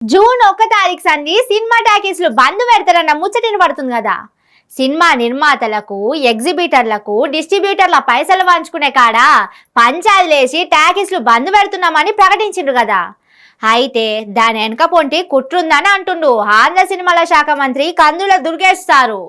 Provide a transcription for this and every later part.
June 1 తారీఖు సంది cinema టాకీస్లు బంద్ పెడతారన్న ముచ్చటిని పడుతుంది కదా. సినిమా నిర్మాతలకు, ఎగ్జిబిటర్లకు, డిస్ట్రిబ్యూటర్ల పైసలు పంచుకునే కాడ పంచాయతీలేసి టాకీస్లు బంద్ పెడుతున్నామని ప్రకటించిండ్రు కదా. అయితే దాని వెనక పొంటి కుట్రుందని అంటుండు ఆంధ్ర సినిమాల శాఖ మంత్రి Kandula Durgesh sir.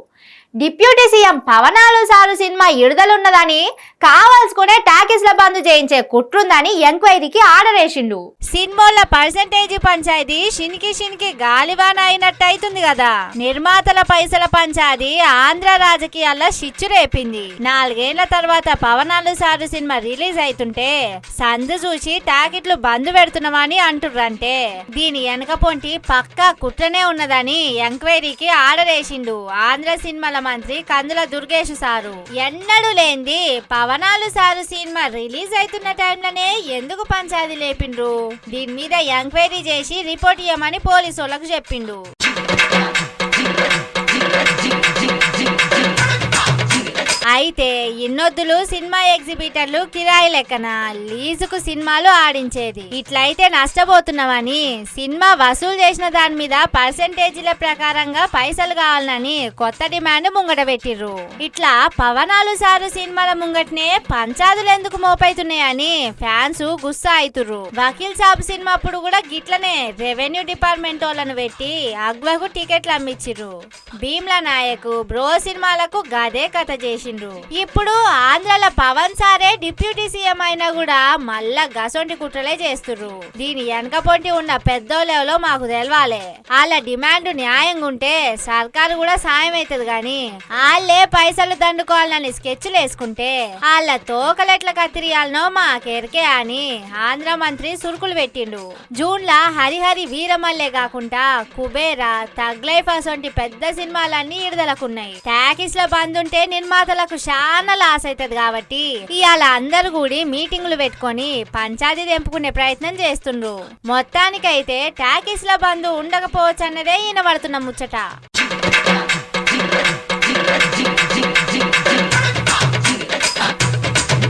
Deputy CM పవనాలు సారు సినిమా విడుదలున్నదని కావాల్సుకునే టాకీస్ల బంద్ చేయించే కుట్రుందని ఎంక్వైరీకి ఆర్డర్ వేసిండు. సినిమాల పర్సెంటేజ్ పంచాయతీ షినికి గాలివాన అయినట్టు అవుతుంది కదా. నిర్మాతల పైసల పంచాది ఆంధ్ర రాజకీయాల్లో చిచ్చు రేపింది. 4 ఏళ్ల తర్వాత పవనాలు సారు సినిమా రిలీజ్ అవుతుంటే సందు చూసి టాకెట్లు బంద్ పెడుతున్నామని అంటుర్రంటే దీని వెనక పొంటి పక్కా కుట్రనే ఉన్నదని ఎంక్వైరీకి ఆర్డర్ వేసిండు ఆంధ్ర సినిమాల మంత్రి కందుల దుర్గేష్ సారు. ఎన్నడూ లేంది పవనాలు సారు సినిమా రిలీజ్ అవుతున్న టైంలోనే ఎందుకు పంచాది లేపిండ్రు. దీని మీద ఎంక్వైరీ చేసి రిపోర్ట్ ఇవ్వమని పోలీసు వాళ్ళకు చెప్పిండు. అయితే ఇన్నొద్దులు సినిమా ఎగ్జిబిటర్లు కిరాయి లెక్కన లీజుకు సినిమాలు ఆడించేది. ఇట్లయితే నష్టపోతున్నామని సినిమా వసూలు చేసిన దాని మీద పర్సెంటేజీల ప్రకారంగా పైసలు కావాలని కొత్త డిమాండ్ ముంగట పెట్టిర్రు. ఇట్లా పవనాలు సారు సినిమాల ముంగటనే పంచాదులు ఎందుకు మోపైతున్నాయని ఫ్యాన్స్ గుస్సా అవుతుర్రు. వకీల్ సాబ్ సినిమా అప్పుడు కూడా గిట్లనే రెవెన్యూ డిపార్ట్మెంట్ వాళ్ళను పెట్టి అగ్వకు టికెట్లు అమ్మిచ్చిర్రు. భీమ్లా నాయక్, బ్రో సినిమాలకు గదే కథ చేసిండ్రు. ఇప్పుడు ఆంధ్రాల పవన్ సారే డిప్యూటీ సీఎం అయినా కూడా మళ్ళా గసొంటి కుట్రలే చేస్తుర్రు. దీని వెనక పొంటి ఉన్న పెద్దోళ్ళెవలో మాకు తెలవాలే. వాళ్ళ డిమాండ్ న్యాయంగా ఉంటే సర్కారు కూడా సాయం అవుతుంది గాని వాళ్ళే పైసలు దండుకోవాలని స్కెచ్లు వేసుకుంటే వాళ్ళ తోకలెట్ల కత్తిరియాలనో మాకెరికే అని ఆంధ్ర మంత్రి సురుకులు పెట్టిండు. జూన్ లా హరిహరి వీరమల్లే కాకుండా కుబేరా, తగ్ లైఫ్ అసొంటి పెద్ద సినిమాలన్నీ విడుదలకున్నాయి. టాకీస్ల బంద్ ఉంటే నిర్మాతలకు చాలా లాస్ అవుతుంది కాబట్టి ఇవాళ అందరు కూడి మీటింగులు పెట్టుకొని పంచాయతీ తెంపుకునే ప్రయత్నం చేస్తుండ్రు. మొత్తానికైతే టాకీస్ల బంద్ ఉండకపోవచ్చు అన్నదే ఈయన పడుతున్న ముచ్చట.